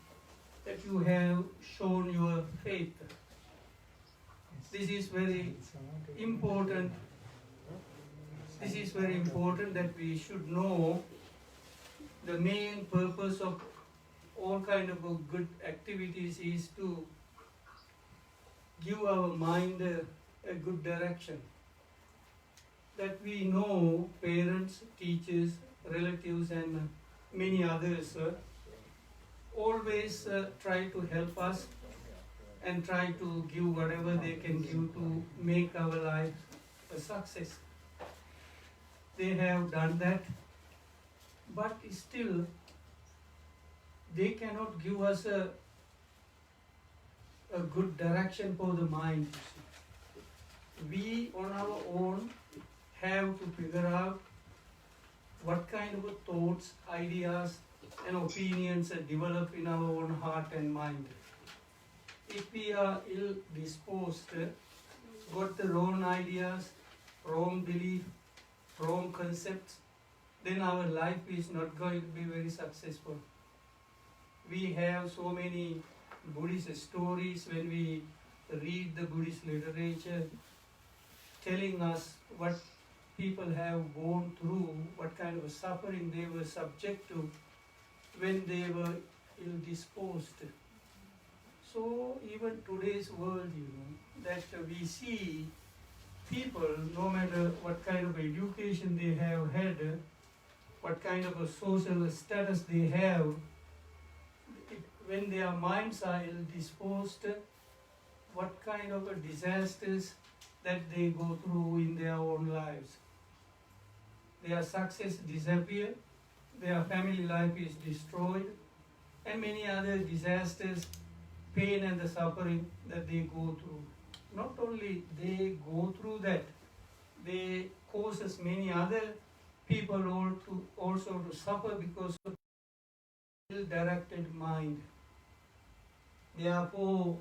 that you have shown your faith. This is very important. This is very important that we should know the main purpose of all kind of good activities is to give our mind a good direction. That we know parents, teachers, relatives and many others always try to help us and try to give whatever they can give to make our life a success. They have done that, but still they cannot give us a good direction for the mind. We on our own have to figure out what kind of thoughts, ideas and opinions develop in our own heart and mind. If we are ill disposed, got the wrong ideas, wrong belief, wrong concepts, then our life is not going to be very successful. We have so many Buddhist stories when we read the Buddhist literature telling us what people have gone through, what kind of suffering they were subject to when they were ill disposed. So even today's world, that we see people, no matter what kind of education they have had, what kind of a social status they have, when their minds are ill disposed, what kind of a disasters that they go through in their own lives. Their success disappear, their family life is destroyed, and many other disasters, pain and the suffering that they go through. Not only they go through that, they causes many other people also to suffer because of ill-directed mind. Therefore,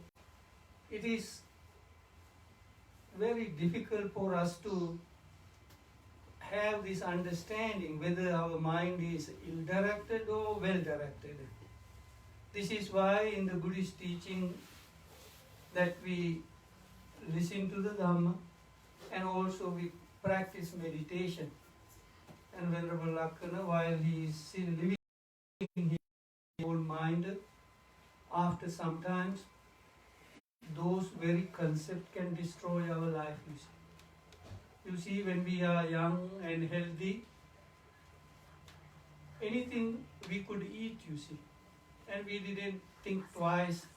it is very difficult for us to have this understanding whether our mind is ill-directed or well-directed. This is why in the Buddhist teaching that we listen to the Dhamma and also we practice meditation. And Venerable Lakkana, while he is still living in his own mind, after some times, those very concepts can destroy our life. You see, when we are young and healthy, anything we could eat, you see. And we didn't think twice.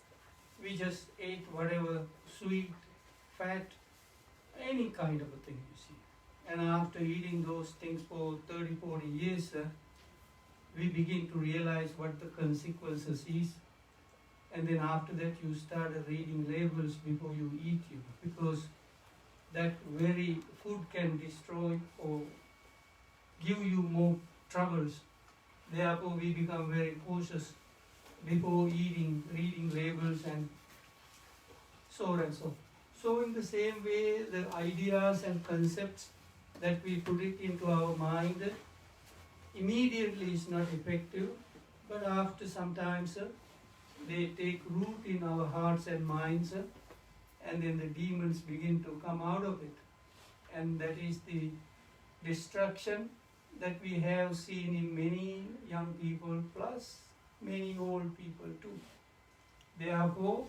We just ate whatever, sweet, fat, any kind of a thing, you see. And after eating those things for 30, 40 years, we begin to realize what the consequences is. And then after that you start reading labels before you eat it, because that very food can destroy or give you more troubles. Therefore we become very cautious before eating, reading labels and so and so. So in the same way, the ideas and concepts that we put it into our mind immediately is not effective, but after some time, they take root in our hearts and minds, and then the demons begin to come out of it. And that is the destruction that we have seen in many young people plus many old people too. Therefore,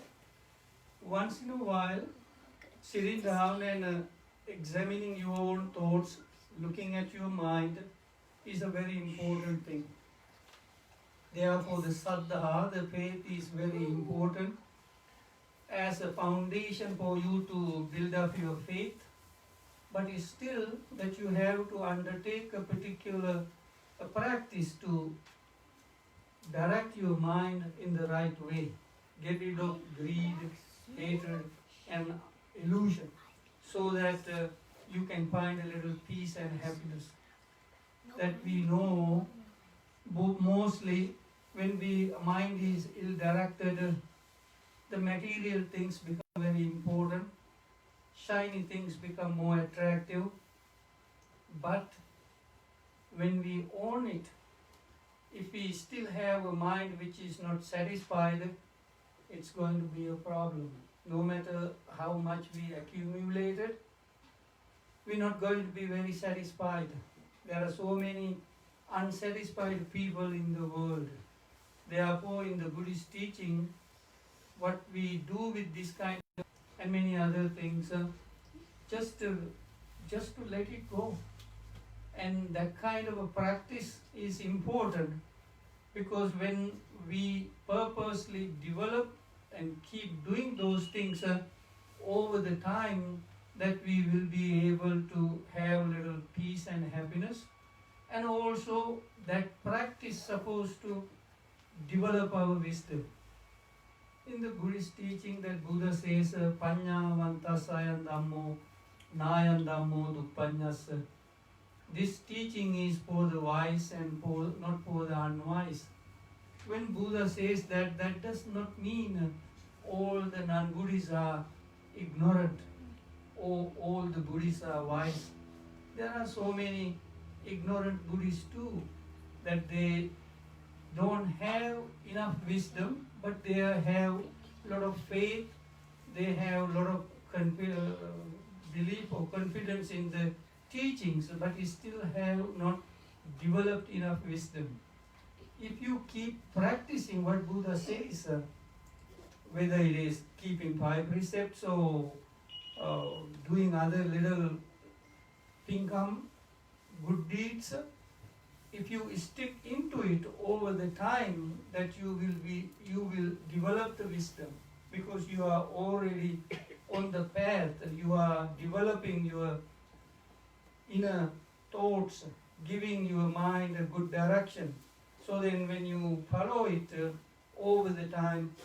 once in a while, sitting down and examining your own thoughts, looking at your mind, is a very important thing. Therefore, the saddha, the faith, is very important as a foundation for you to build up your faith. But it's still that you have to undertake a particular practice to direct your mind in the right way. Get rid of greed, hatred, and illusion, so that you can find a little peace and happiness. That we know mostly when the mind is ill-directed, the material things become very important, shiny things become more attractive, but when we own it, if we still have a mind which is not satisfied, it's going to be a problem. No matter how much we accumulated, we're not going to be very satisfied. There are so many unsatisfied people in the world. Therefore, in the Buddhist teaching, what we do with this kind of and many other things, just to let it go. And that kind of a practice is important, because when we purposely develop and keep doing those things over the time, that we will be able to have little peace and happiness. And also that practice is supposed to develop our wisdom. In the Buddhist teaching, that Buddha says, Panyavantasayan Dhammo, Nayan Dhammo Duppanyasa. This teaching is for the wise and not for the unwise. When Buddha says that, that does not mean all the non-Buddhists are ignorant or all the Buddhists are wise. There are so many ignorant Buddhists too, that they don't have enough wisdom, but they have a lot of faith, they have a lot of belief or confidence in the teachings, but they still have not developed enough wisdom. If you keep practicing what Buddha says, whether it is keeping 5 precepts or doing other little pinkam, good deeds, if you stick into it over the time, that you will develop the wisdom, because you are already on the path, you are developing your inner thoughts, giving your mind a good direction. So then when you follow it over the time,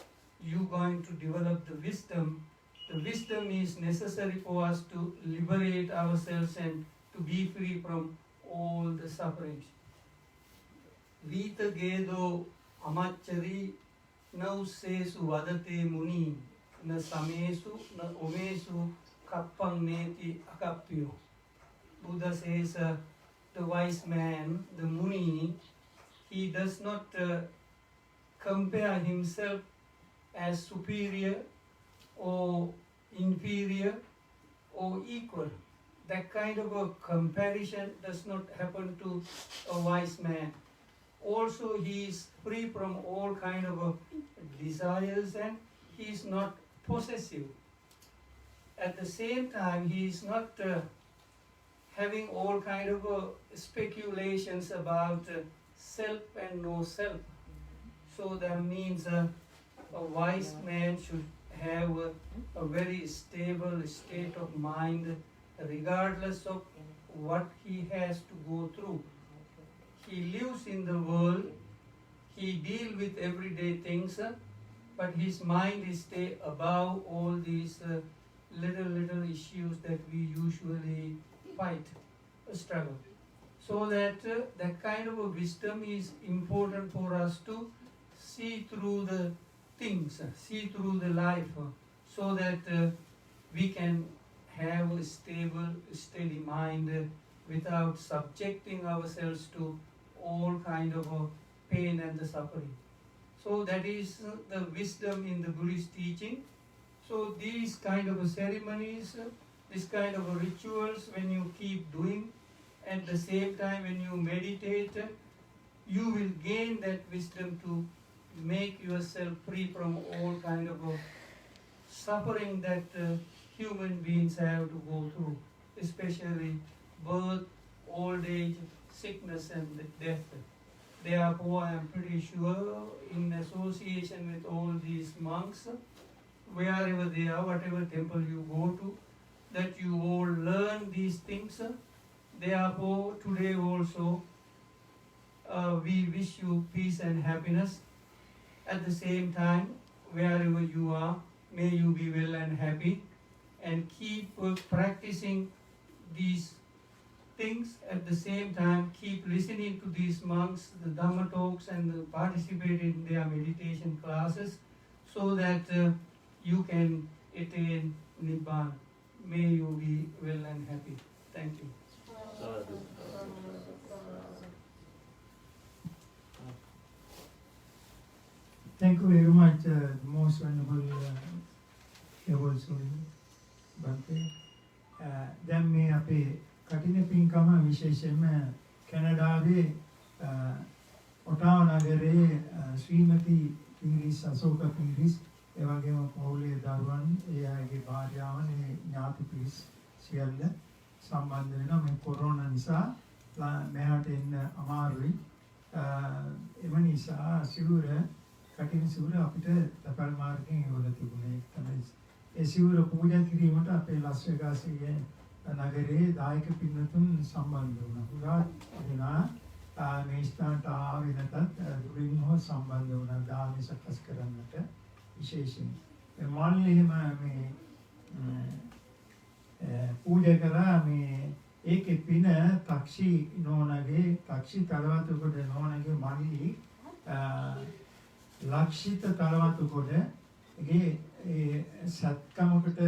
you're going to develop the wisdom. The wisdom is necessary for us to liberate ourselves and to be free from all the sufferings. Vita gedo amachari na ussesu vadate muni na samesu na omesu kappang neti akappyo. Buddha says the wise man, the Muni, he does not compare himself as superior or inferior or equal. That kind of a comparison does not happen to a wise man. Also, he is free from all kind of desires, and he is not possessive. At the same time, he is not having all kind of speculations about self and no self. So that means a wise man should have a very stable state of mind, regardless of what he has to go through. he lives in the world, he deals with everyday things, but his mind is stay above all these little issues that we usually fight, struggle. So that that kind of a wisdom is important for us to see through the things, see through the life, so that we can have a stable, steady mind without subjecting ourselves to all kind of pain and the suffering. So that is the wisdom in the Buddhist teaching. So these kind of ceremonies, this kind of rituals, when you keep doing, at the same time when you meditate, you will gain that wisdom to make yourself free from all kind of suffering that human beings have to go through, especially birth, old age, sickness and death. Therefore, I am pretty sure in association with all these monks, wherever they are, whatever temple you go to, that you all learn these things. Therefore, today also, we wish you peace and happiness. At the same time, wherever you are, may you be well and happy, and keep practicing these things. At the same time, keep listening to these monks, the Dhamma talks, and participate in their meditation classes, so that you can attain Nibbana. May you be well and happy. Thank you. Thank you very much, most wonderful evolution, Bhante. දැන් මේ අපේ කටින පින්කම විශේෂයෙන්ම කැනඩාවේ ඔටාවා නගරයේ ශ්‍රීමති පීරිස් අශෝක පීරිස් ඒ වගේම පවුලේ දරුවන් ඒ අයගේ භාර්යාවන් ඒ ඥාති පිරිස් සියල්ල සම්බන්ධ වෙනවා මේ කොරෝනා නිසා මෙහාට එන්න අමාරුයි එම නිසා සිවුර කටින සිවුර අපිට තපල් මාර්ගයෙන් එවල තිබුණේ ඒක තමයි ඒ සිවුර පූජා කිරීමට අපේ ලස් වෙගාසයේ නගරයේ දායක පින්නතුන් සම්බන්ධ වුණා. පුරා දෙනා මේ ස්ථානට ආවේ නැතත් දුරින් හෝ සම්බන්ධ වුණා දාන සකස් කරන්නට විශේෂයෙන්. මේ මාළියේම මේ පූජා කරා මේ ඒකේ පින තාක්ෂි නෝනගේ තාක්ෂි තලවතුකොට නෝනගේ මල්ලි ලක්ෂිත තලවතුකොටගේ සත්කමකට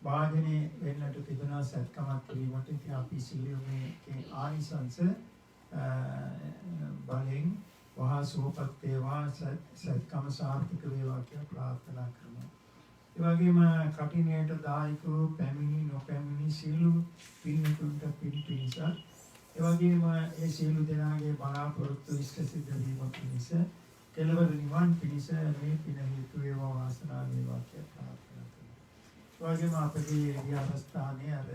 වාදනය වෙන්නට තිබෙනවා සත්කමක් කිරීමට ඉතින් අපි සිල්ලුමේ ආනිසංස බලෙන් වහා සුවපත් වේවා සත්කම සාර්ථක වේවා කියලා ප්‍රාර්ථනා කරනවා. ඒ වගේම කටිනයට දායකව පැමිණි නොපැමිණි සියලු පින්තුන්ට පින් පිණිස ඒ වගේම ඒ සියලු දෙනාගේ බලාපොරොත්තු ඉෂ්ට සිද්ධ වීම පිණිස කෙලවර නිවන් පිණිස මේ පින හේතු වේවා වාසනාව වේවා කියලා ප්‍රාර්ථනා කරනවා. ඒ වගේම අපගේ විහාරස්ථානයේ අර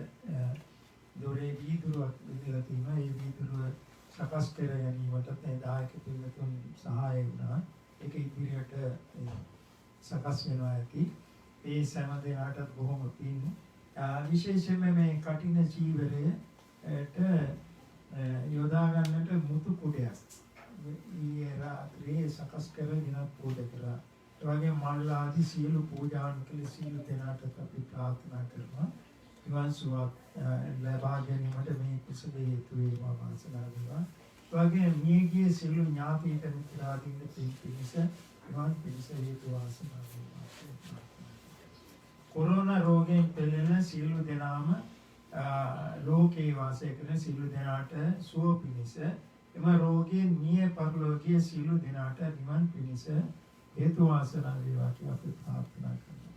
දොරේ වීදුරුවක් විදලා තියෙනවා. ඒ වීදුරුව සකස් කර ගැනීමට මේ දායක පින්තුන් සහාය වුණා. ඒක ඉදිරියට සකස් වෙනවා ඇති. ඒ සෑම දෙනාටත් බොහොම පින්. විශේෂයෙන්ම මේ කටින චීවරයට යොදා ගන්නට මුතු කුඩයක් ඊයේ රාත්‍රියේ සකස් කරගෙන පූජා කළා. ඒ වගේම මල් ආදී සියලු පූජාවන් කළ සියලු දෙනාට අපි ප්‍රාර්ථනා කරනවා. නිවන් සුවක් ලබා ගැනීමට මේ කුසල හේතු වේවා වාසනාව වේවා. ඒ වගේම මියගිය සියලු ඥාතීන්ට මිත්‍රාදීන් පිණිස නිවන් පිණිස හේතු වාසනාව වේවා. කොරෝනා රෝගයෙන් පෙළෙන සියලු දෙනාම ලෝකේ වාසය කරන සියලු දෙනාට සුව පිණිස එම රෝගයෙන් මිය පරලෝකීය සියලු දෙනාට නිවන් පිණිස හේතු වාසනා වේවා කියලා අපි ප්‍රාර්ථනා කරනවා.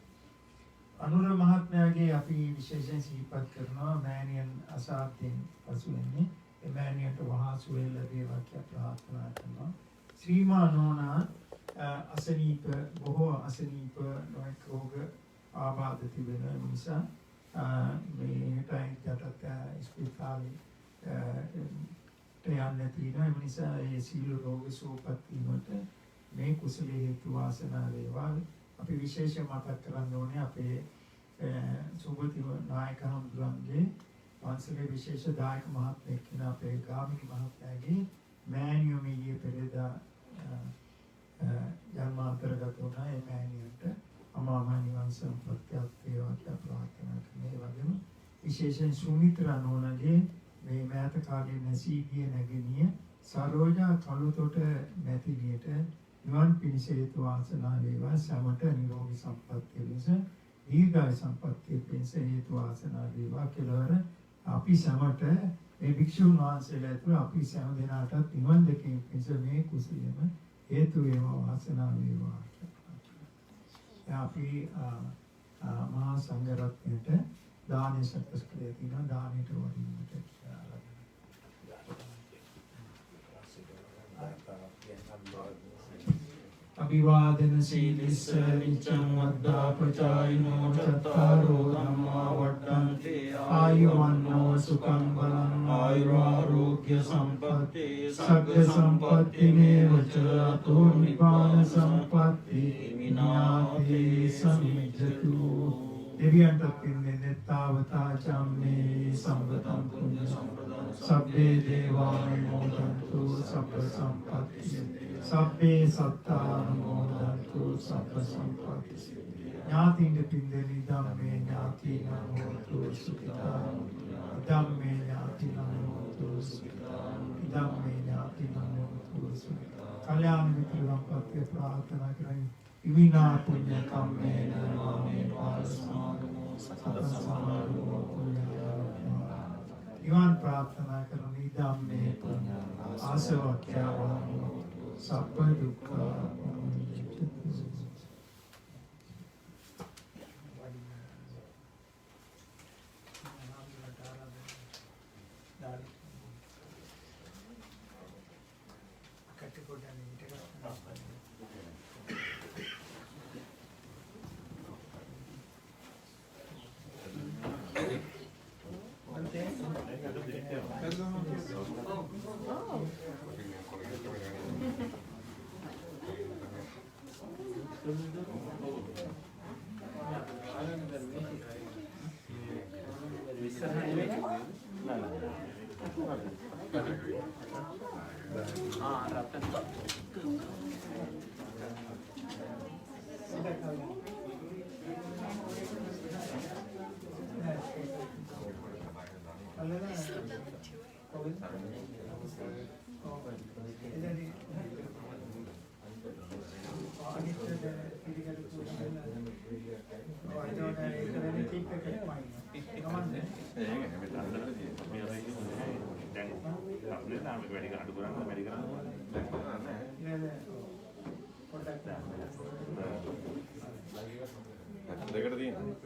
අනුර මහත්මයාගේ අපි විශේෂයෙන් සිහිපත් කරනවා මෑණියන් අසාධ්‍යයෙන් පසු වෙන්නේ ඒ මෑණියන්ට වහා සුවය ලැබේවා කියලා ප්‍රාර්ථනා කරනවා. ශ්‍රීමා නෝනා අසනීප බොහෝ අසනීප නොයෙක් රෝග ආබාධ තිබෙන නිසා මේ හිතයි යටත් ස්පිතාලේ යන්න තියෙනවා. ඒ නිසා ඒ සියලු රෝග සුවපත් වීමට මේ කුසල හේතු වාසනා වේවා. අපි විශේෂ මතක් කරන්න ඕනේ අපේ සුභති නායක හඳුරන්නේ පන්සලේ විශේෂ දායක මහත්මයෙක් වෙන අපේ ගාමිණී මහත්මයාගේ මෑණියෝ මේ පෙරේදා ජන්මාන්තරගත වුණා. ඒ මෑණියන්ට අමාමහ නිවන් සම්පත්තියක් වේවා කියලා ප්‍රාර්ථනා කරනවා. ඒ වගේම විශේෂයෙන් සුමිත්‍රා නෝනාගේ මේ මෑත කාලේ නැසී ගිය නැගණිය සරෝජා කළුතොට මැතිණියට නිවන් පිණිස හේතු වාසනා වේවා. සමට නිරෝගී සම්පත්තිය පිණිස දීර්ඝායු සම්පත්තිය පිණිස හේතු වාසනා වේවා කියලා අපි සමට මේ භික්ෂුන් වහන්සේලා ඇතුළු අපි සෑම දිනාටත් නිවන් දැකීම පිණිස මේ කුසලයම හේතු වේවා වාසනා වේවා. අපි මහා සංඝ රත්නයට දානය සකස් කරලා තිනවා. දානයට වඩින්නට අභිවාදන සීලිස්ස නිච්ඡං වද්දාපචායිනෝ චත්තාරෝ ධම්මා වඩ්ඩන්ති ආයුවන්නෝ සුඛං බලං ආයුරාෝග්‍ය සම්පatti සග්ග සම්පatti මේවච අතෝ නිපාන සම්පatti විනාති සම්මිජ්ජතු. දෙවියන්ට පින්නේ නෙත්තාවතා චම්මේ සම්පතං පුඤ්ඤ සම්පදං සබ්බේ දේවානුමෝදන්තු සබ්බ සම්පatti සබ්බේ සත්තානුමෝදන්තු සබ්බ සම්පatti ඥාතිං පින්දෙනි ධම්මේ ඥාතිනං හෝතු සුඛිතා ධම්මේ ඥාතිනං හෝතු සුඛිතා ධම්මේ ඥාතිනං හෝතු සුඛිතා. කල්‍යාණ මිත්‍ර සම්පත්තිය ප්‍රාර්ථනා කරමි. ඉමිනා පුඤ්ඤ කම්මේන මාමේ පාරසමාගමෝ සතං සමාගමෝ පුඤ්ඤාය. නිවන් ප්‍රාර්ථනා කරමි. ධම්මේ පුඤ්ඤ ආසවක්ඛ්‍යාවෝ සබ්බ දුක්ඛ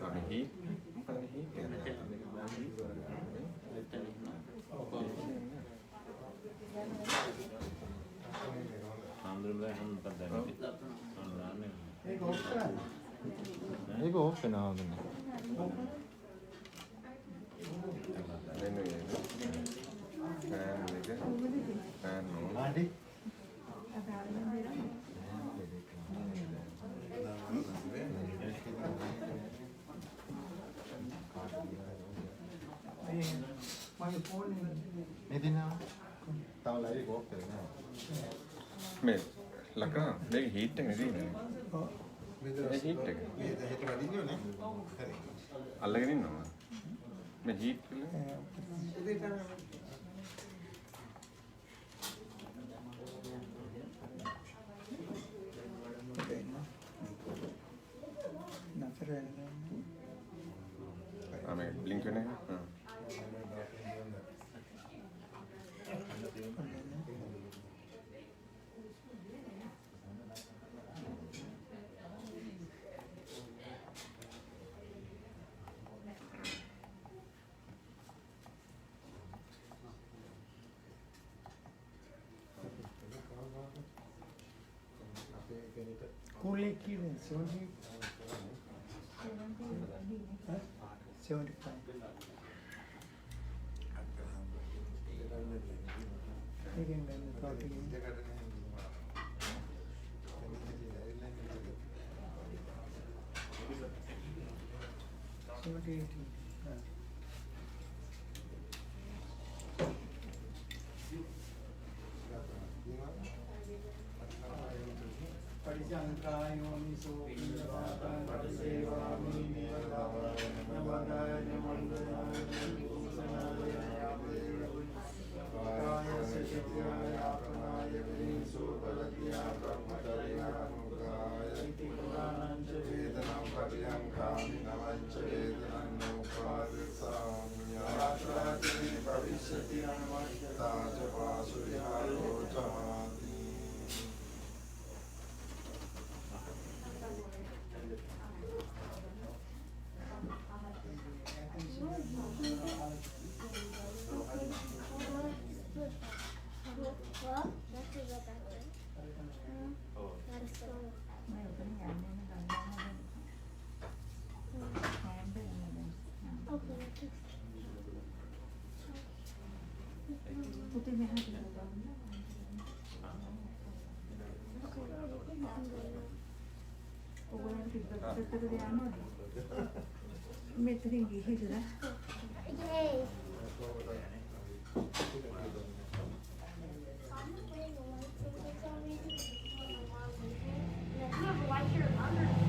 විමුක්තිය. ඒක ඕෆ් වෙනවද නේ? මේ ලකා මේක හීට් එක නෙදී මේ හීට් එක මේක වදින්නේ නේ. හරි. අල්ලගෙන ඉන්නවා මේ හීට් එක මේ බ්ලින්ක් වෙන එක Cool lake here in 70. 75. Again, then the top again. परिशङ्कायोनिसो परिसेवामि नमदाय नमन्दनाय भूषणाय काय सचित्याय आपनाय विनिसुपलत्या ब्रह्मचर्यानुगाय इति पुराणं च वेदनं पर्यङ्कामि नमञ्च वेदनं नौपादिसामि यात्राति भविष्यति अनुमत्ता च वासुविहारोचहाति Right here, under